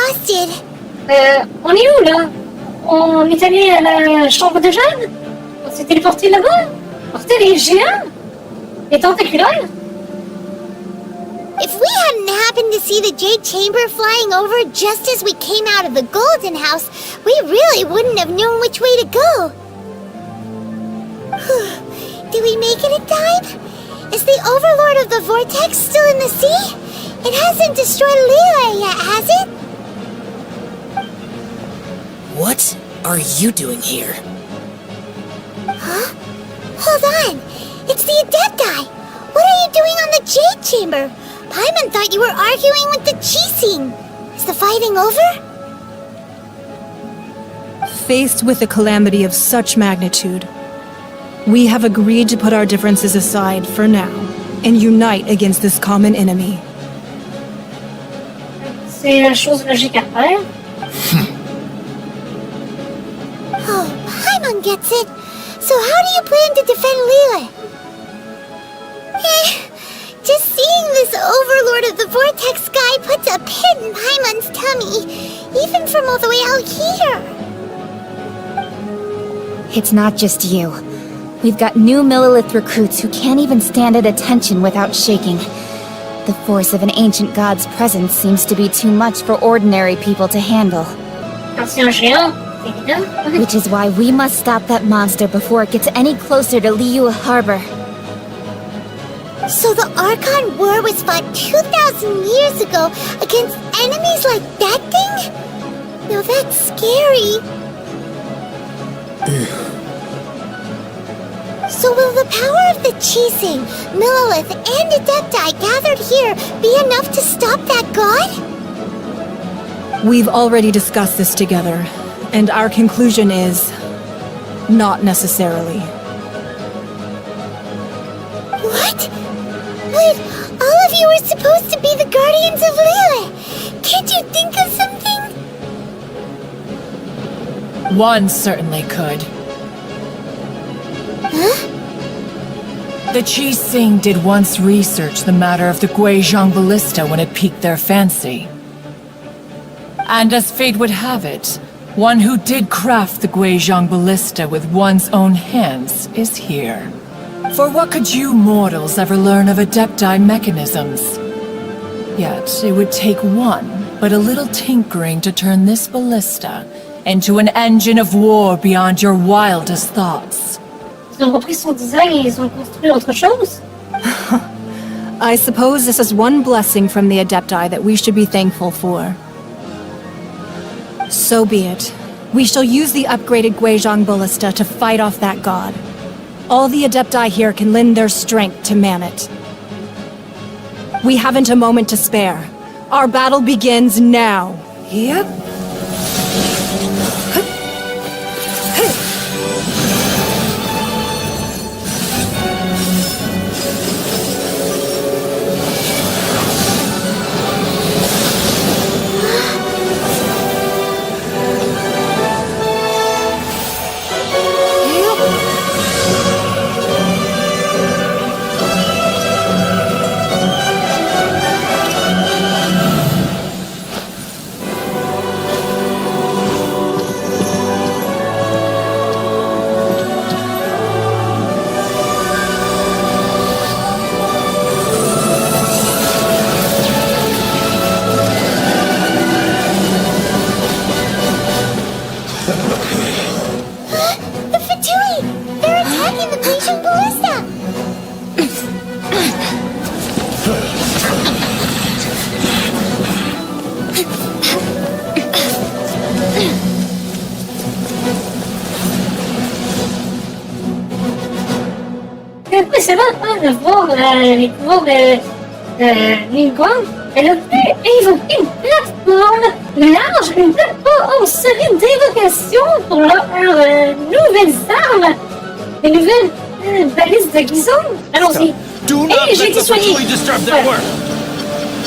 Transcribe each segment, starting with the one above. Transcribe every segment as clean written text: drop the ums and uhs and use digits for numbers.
exhausted. On est où là? On est allé à la chambre de Jeanne? On s'est téléporté là-bas? Porter les géants? Les tentaculaires? If we hadn't happened to see the Jade Chamber flying over just as we came out of the Golden House, we really wouldn't have known which way to go. Did we make it in time? Is the Overlord of the Vortex still in the sea? It hasn't destroyed Liyue yet, has it? What are you doing here? Huh? Hold on. It's the Adepti. What are you doing on the Jade Chamber? Paimon thought you were arguing with the Chising. Is the fighting over? Faced with a calamity of such magnitude, we have agreed to put our differences aside for now and unite against this common enemy. C'est la chose logique à faire. Oh, Paimon gets it. So how do you plan to defend Liyue? Just seeing this Overlord of the Vortex guy puts a pit in Paimon's tummy, even from all the way out here. It's not just you. We've got new Millilith recruits who can't even stand at attention without shaking. The force of an ancient god's presence seems to be too much for ordinary people to handle. Quand c'est un géant, c'est évident. Which is why we must stop that monster before it gets any closer to Liyue Harbor. So the Archon War was fought 2,000 years ago against enemies like that thing? Now that's scary. So will the power of the Chising, Millilith, and Adepti gathered here be enough to stop that god? We've already discussed this together, and our conclusion is not necessarily. What? But all of you were supposed to be the guardians of Liyue. Can't you think of something? One certainly could. Huh? The Chising did once research the matter of the Guizhong Ballista when it piqued their fancy. And as fate would have it, one who did craft the Guizhong Ballista with one's own hands is here. For what could you mortals ever learn of Adepti mechanisms? Yet it would take one, but a little tinkering to turn this ballista into an engine of war beyond your wildest thoughts. Ils ont repris son design et ils ont construit autre chose. I suppose this is one blessing from the Adepti that we should be thankful for. So be it. We shall use the upgraded Guizhong Ballista to fight off that god. All the Adepti here can lend their strength to man it. We haven't a moment to spare. Our battle begins now. Yep. The Fatui! They're attacking the Guizhong Ballista! C'est impressionnant de voir les pouvoirs de Lincoln. Elle a pu évoquer une plateforme large, une plateforme solide d'évocation pour leurs nouvelles armes, les nouvelles balises de guison. Allons-y. Do not Hey, j'ai let été the soigné. Fatui disturb their work!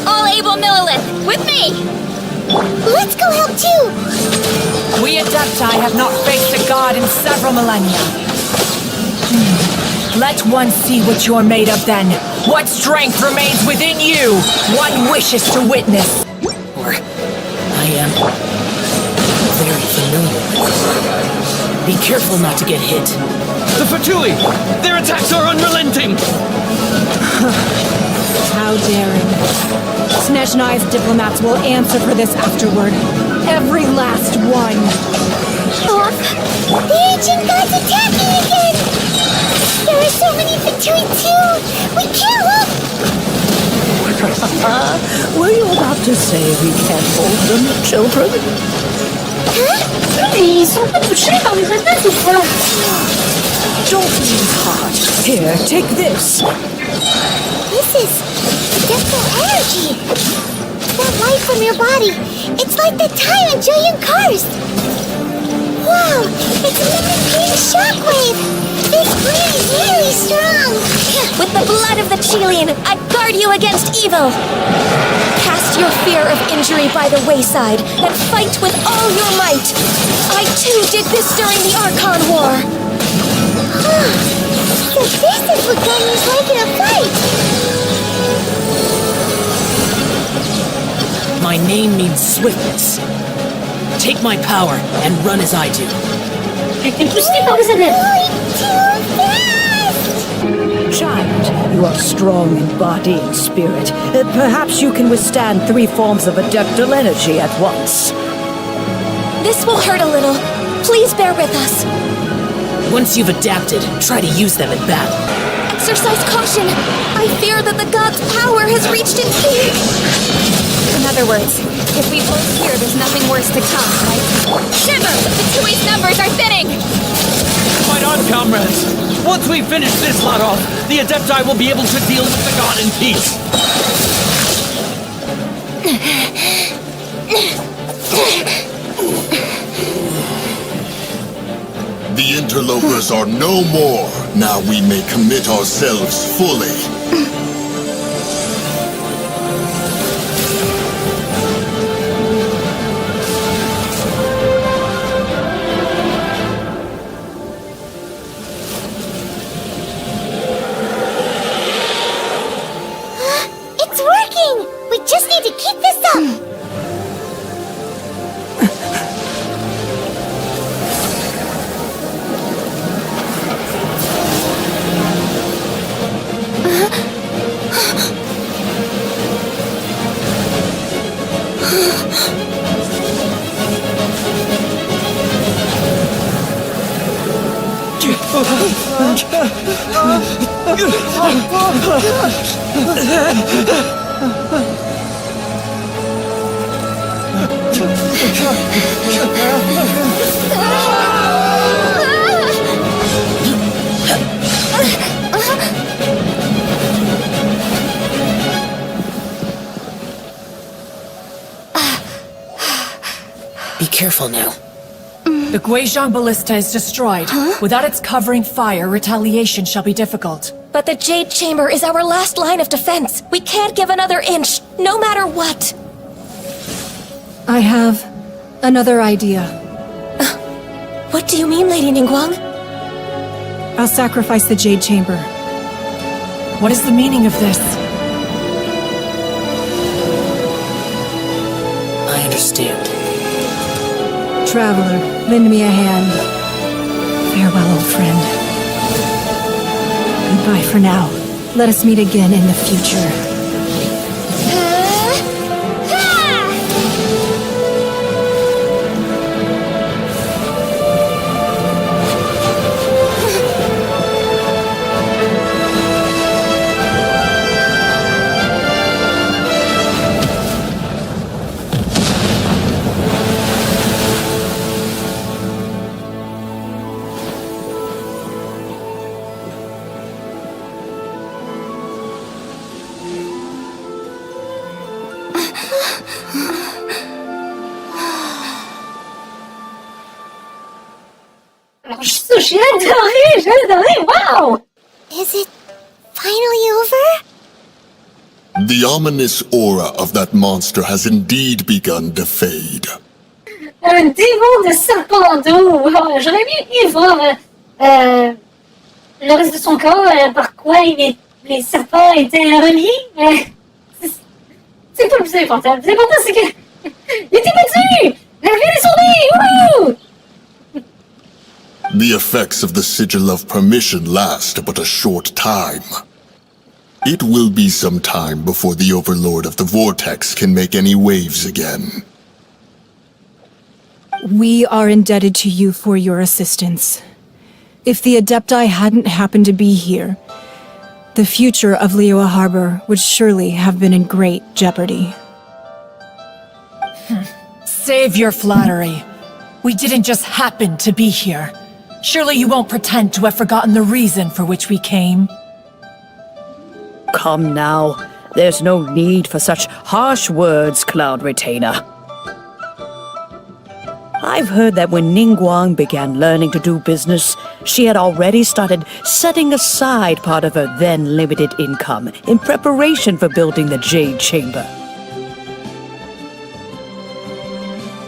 All able Millilith, with me! Let's go help too! We Adepti have not faced a god in several millennia. Let one see what you're made of then. What strength remains within you? One wishes to witness. Or I am. Very familiar. Be careful not to get hit. The Fatui! Their attacks are unrelenting! How daring. Snezhnai's diplomats will answer for this afterward. Every last one. Oh, the ancient god's attacking again! There are so many Fatui too! We can't look! Were you about to say we can't hold them, children? Ils sont pas touchés par les attaques ou quoi? Don't lose heart. Here, take this. This is different energy. That light from your body. It's like the time in Julian Karst. Wow, it's a mimicking shockwave. This blade is really strong. With the blood of the Chilean, I guard you against evil. Cast your fear of injury by the wayside and fight with all your might. I too did this during the Archon War. So this is what Gunny's like in a fight. My name means swiftness. Take my power and run as I do. J'ai été poussé par les adeptes. Going too fast. Child, you are strong in body and spirit. Perhaps you can withstand 3 forms of adeptal energy at once. This will hurt a little. Please bear with us. Once you've adapted, try to use them in battle. Exercise caution. I fear that the god's power has reached its peak. In other words, if we hold here, there's nothing worse to come, right? Shiver! The Tui's numbers are thinning! Fight on, comrades! Once we finish this lot off, the Adepti will be able to deal with the god in peace. The interlopers are no more. Now we may commit ourselves fully. It's working! We just need to keep this up! Be careful now. The Guizhong Ballista is destroyed. Without its covering fire, retaliation shall be difficult. But the Jade Chamber is our last line of defense. We can't give another inch, no matter what. I have another idea. What do you mean, Lady Ningguang? I'll sacrifice the Jade Chamber. What is the meaning of this? I understand. Traveler, lend me a hand. Farewell, old friend. Goodbye for now. Let us meet again in the future. J'ai adoré, wow! Is it finally over? The ominous aura of that monster has indeed begun to fade. Un démon de serpent d'eau! Oh, j'aurais mieux voir le reste de son corps, par quoi les serpents étaient reliés, mais c'est pas le plus important. Le plus important, c'est que il était battu! Woo! The effects of the Sigil of Permission last but a short time. It will be some time before the Overlord of the Vortex can make any waves again. We are indebted to you for your assistance. If the Adepti hadn't happened to be here, the future of Liyue Harbor would surely have been in great jeopardy. Save your flattery. We didn't just happen to be here. Surely you won't pretend to have forgotten the reason for which we came. Come now. There's no need for such harsh words, Cloud Retainer. I've heard that when Ningguang began learning to do business, she had already started setting aside part of her then limited income in preparation for building the Jade Chamber.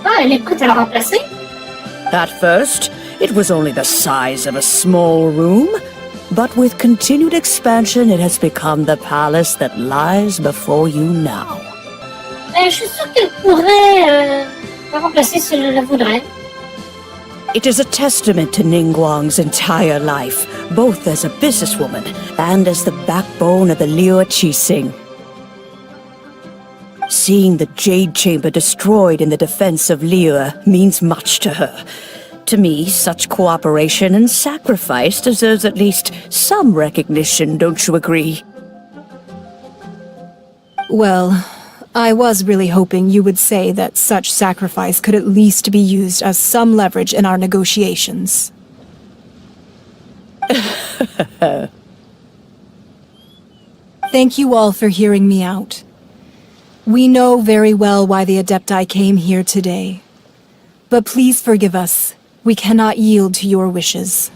Ah, elle est prête à la remplacer? At first, it was only the size of a small room, but with continued expansion, it has become the palace that lies before you now. Je suis sûre qu'elle pourrait la remplacer si elle le voudrait. It is a testament to Ningguang's entire life, both as a businesswoman and as the backbone of the Liyue Qixing. Seeing the Jade Chamber destroyed in the defense of Liyue means much to her. To me, such cooperation and sacrifice deserves at least some recognition, don't you agree? Well, I was really hoping you would say that such sacrifice could at least be used as some leverage in our negotiations. Thank you all for hearing me out. We know very well why the Adepti came here today. But please forgive us. We cannot yield to your wishes.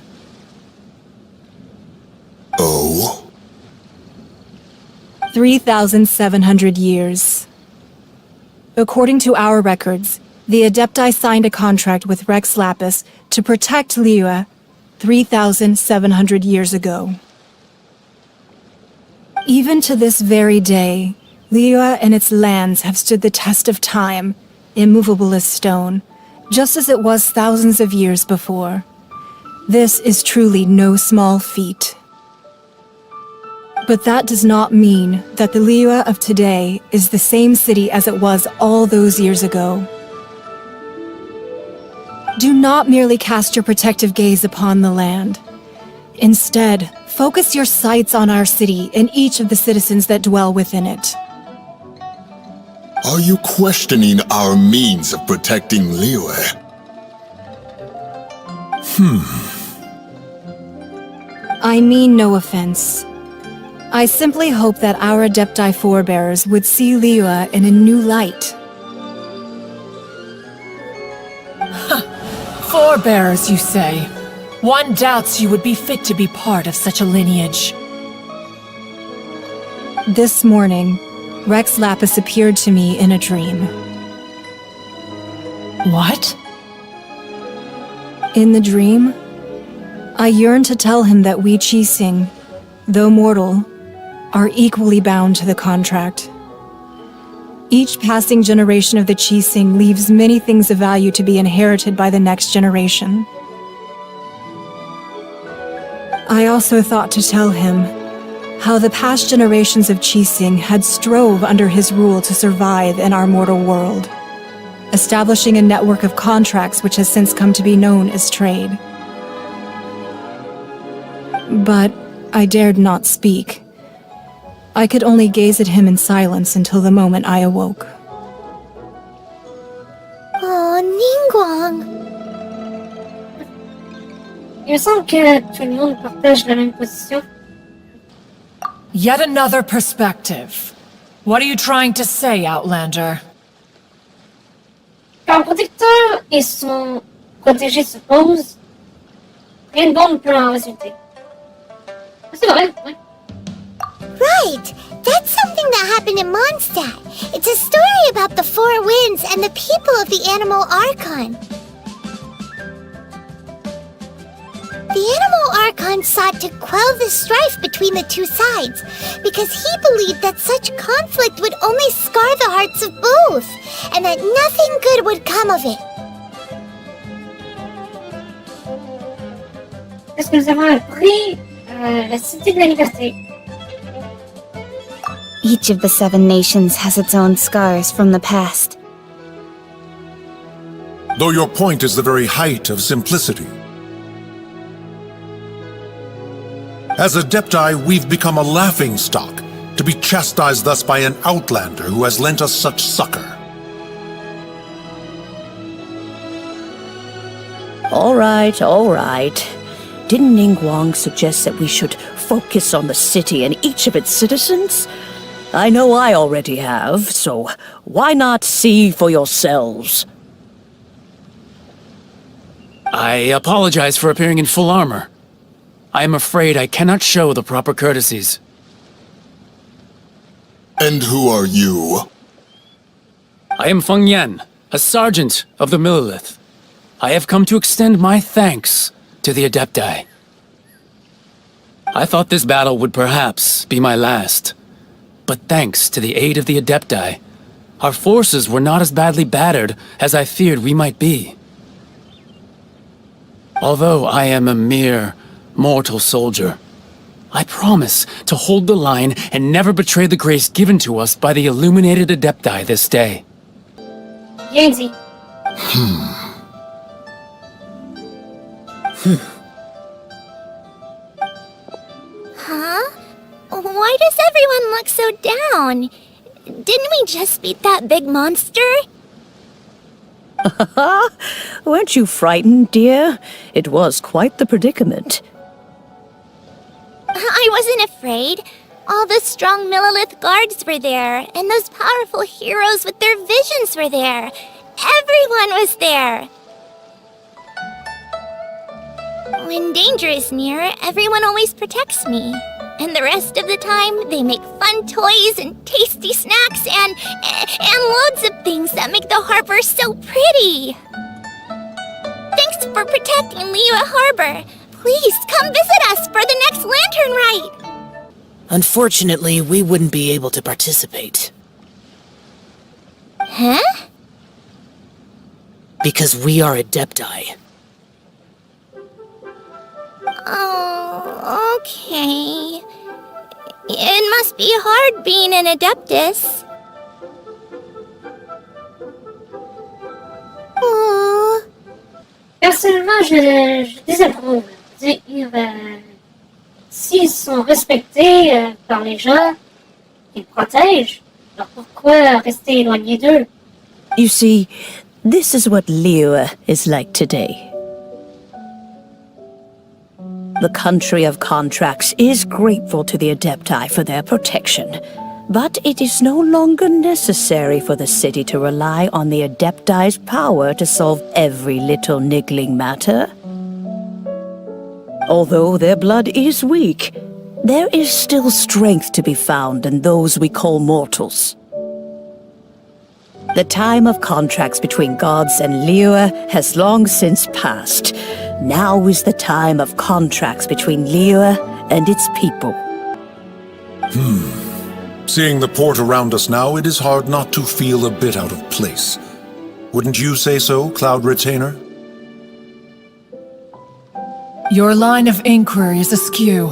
Oh? 3,700 years. According to our records, the Adepti signed a contract with Rex Lapis to protect Liyue 3,700 years ago. Even to this very day, Liyue and its lands have stood the test of time, immovable as stone, just as it was thousands of years before. This is truly no small feat. But that does not mean that the Liyue of today is the same city as it was all those years ago. Do not merely cast your protective gaze upon the land. Instead, focus your sights on our city and each of the citizens that dwell within it. Are you questioning our means of protecting Liyue? I mean no offense. I simply hope that our Adepti forebears would see Liyue in a new light. Forebears, you say? One doubts you would be fit to be part of such a lineage. This morning, Rex Lapis appeared to me in a dream. What? In the dream, I yearned to tell him that we Qixing, though mortal, are equally bound to the contract. Each passing generation of the Qixing leaves many things of value to be inherited by the next generation. I also thought to tell him how the past generations of Qixing had strove under his rule to survive in our mortal world, establishing a network of contracts which has since come to be known as trade. But I dared not speak. I could only gaze at him in silence until the moment I awoke. Oh, Ningguang. Il me semble que tout le monde partage la même position. Yet another perspective. What are you trying to say, Outlander? Quand un protecteur et son protégé se posent, rien de bon ne peut en résulter. C'est vrai, oui. Right! That's something that happened in Mondstadt. It's a story about the Four Winds and the people of the Animal Archon. The Animal Archon sought to quell the strife between the two sides, because he believed that such conflict would only scar the hearts of both, and that nothing good would come of it. Est-ce que nous avons appris la Cité de la Liberté? Each of the 7 nations has its own scars from the past. Though your point is the very height of simplicity. As Adepti, we've become a laughingstock, to be chastised thus by an outlander who has lent us such succor. All right. Didn't Ningguang suggest that we should focus on the city and each of its citizens? I know I already have, so why not see for yourselves? I apologize for appearing in full armor. I am afraid I cannot show the proper courtesies. And who are you? I am Feng Yan, a sergeant of the Millilith. I have come to extend my thanks to the Adepti. I thought this battle would perhaps be my last. But thanks to the aid of the Adepti, our forces were not as badly battered as I feared we might be. Although I am a mere mortal soldier, I promise to hold the line and never betray the grace given to us by the illuminated Adepti this day. Bien dit. Huh? Why does everyone look so down? Didn't we just beat that big monster? Weren't you frightened, dear? It was quite the predicament. I wasn't afraid. All the strong Millilith guards were there, and those powerful heroes with their visions were there. Everyone was there. When danger is near, everyone always protects me. And the rest of the time, they make fun toys and tasty snacks and loads of things that make the harbor so pretty. Thanks for protecting Liyue Harbor. Please come visit us for the next lantern rite. Unfortunately, we wouldn't be able to participate. Huh? Because we are Adepti. Oh, okay. It must be hard being an Adeptus. Oh. Personnellement, je désapprouve. S'ils sont respectés par les gens qu'ils protègent, alors pourquoi rester éloigné d'eux? You see, this is what Liyue is like today. The country of contracts is grateful to the Adepti for their protection, but it is no longer necessary for the city to rely on the Adepti's power to solve every little niggling matter. Although their blood is weak, there is still strength to be found in those we call mortals. The time of contracts between gods and Liyue has long since passed. Now is the time of contracts between Liyue and its people. Seeing the port around us now, it is hard not to feel a bit out of place. Wouldn't you say so, Cloud Retainer? Your line of inquiry is askew.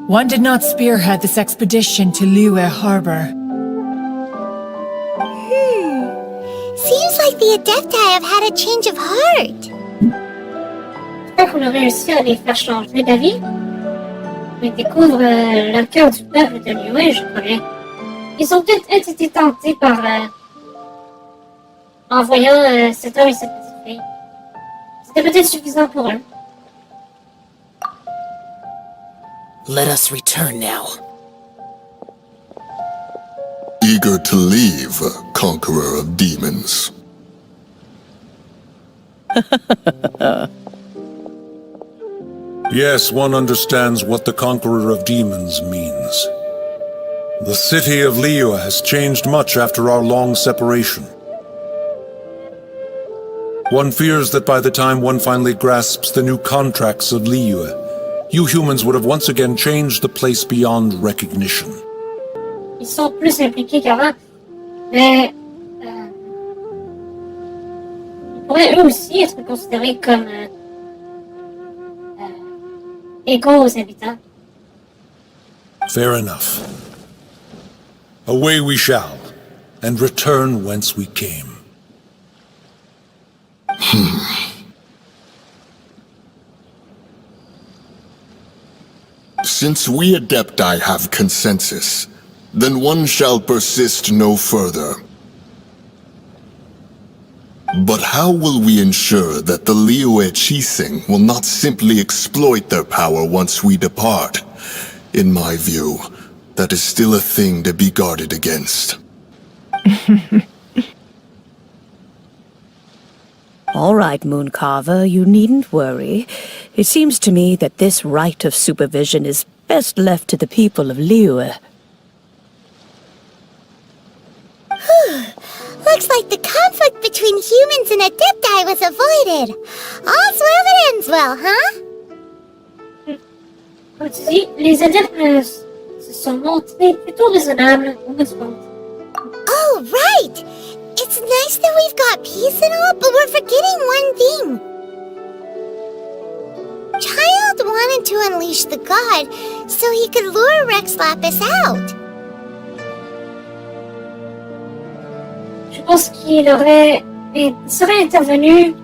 One did not spearhead this expedition to Liyue Harbor. Seems like the Adepti have had a change of heart. J'espère qu'on a réussi à les faire changer d'avis. Ils découvrent le cœur du peuple de Liyue, je crois. Ils ont peut-être été tentés par... en voyant cet homme et cette petite fille. C'était peut-être suffisant pour eux. Let us return now. Eager to leave, conqueror of demons. Yes, one understands what the Conqueror of Demons means. The city of Liyue has changed much after our long separation. One fears that by the time one finally grasps the new contracts of Liyue, you humans would have once again changed the place beyond recognition. Ils sont plus impliqués qu'avant, mais ils pourraient eux aussi être considérés comme égaux aux habitants. Fair enough. Away we shall, and return whence we came. Since we Adepti have consensus, then one shall persist no further. But how will we ensure that the Liyue Qixing will not simply exploit their power once we depart? In my view, that is still a thing to be guarded against. All right, Mooncarver, you needn't worry. It seems to me that this right of supervision is best left to the people of Liyue. Looks like the conflict between humans and Adepti was avoided. All's well that ends well, huh? Comme tu dis, les adeptes se sont montrés plutôt raisonnables au bout du compte. Oh, right! It's nice that we've got peace and all, but we're forgetting one thing. Child wanted to unleash the god so he could lure Rex Lapis out. Je pense qu'il serait intervenu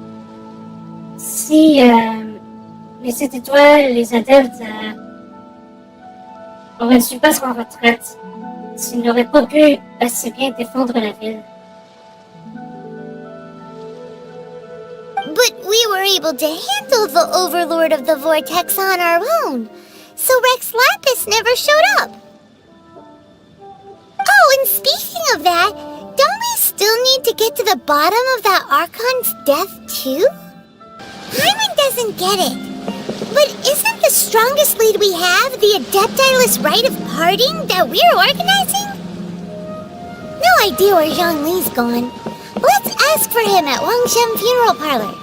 si les 7 étoiles, les adeptes, auraient su passer en retraite, s'ils n'auraient pas pu assez bien défendre la ville. But we were able to handle the Overlord of the Vortex on our own, so Rex Lapis never showed up. Oh, and speaking of that, don't we still need to get to the bottom of that Archon's death, too? Hyman doesn't get it. But isn't the strongest lead we have the Adeptiless rite of parting that we're organizing? No idea where Zhang Li's gone. Let's ask for him at Wangshen Funeral Parlor.